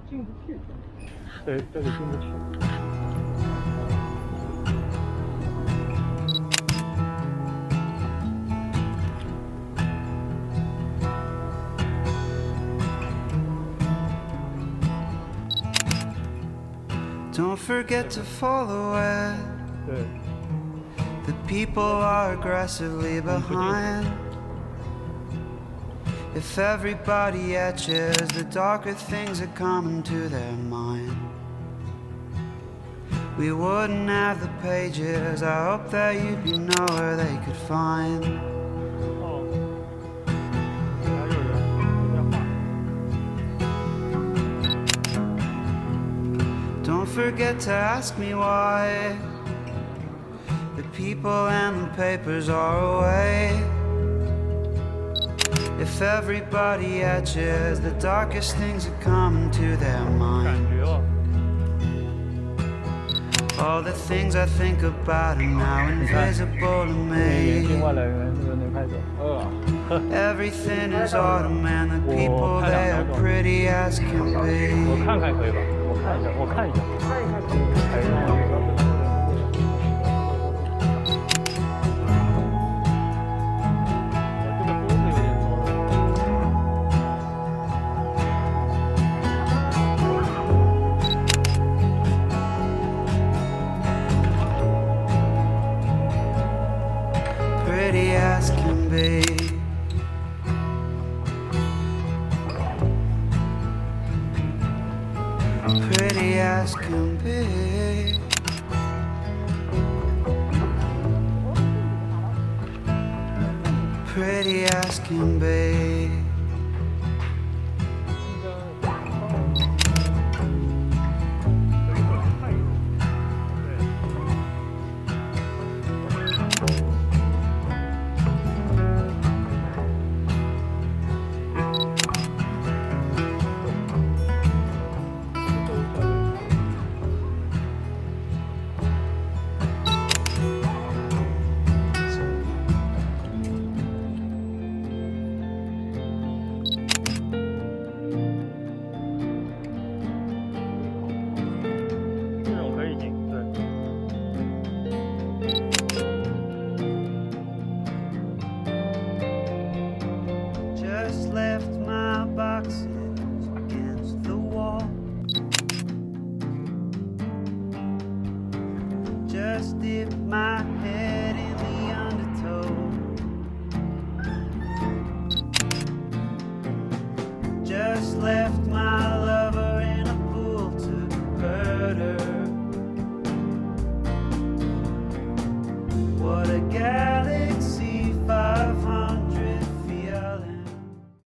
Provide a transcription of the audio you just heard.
进不去。对，这里进不去。Don't forget to follow it. 对。 The people are aggressively behind. If everybody etches, the darker things are coming to their mind. We wouldn't have the pages. I hope that you'd be nowhere they could find. Don't forget to ask me why the people and the papers are away. If everybody etches, the darkest things are coming to their mind. All the things I think about are now invisible to me. Everything is autumn and the people, they are pretty as can be. 我看看可以吧？我看一下。Pretty as can be. Pretty as can be. Pretty as can be. Just left my boxes against the wall. Just dipped my head in the undertow. Just left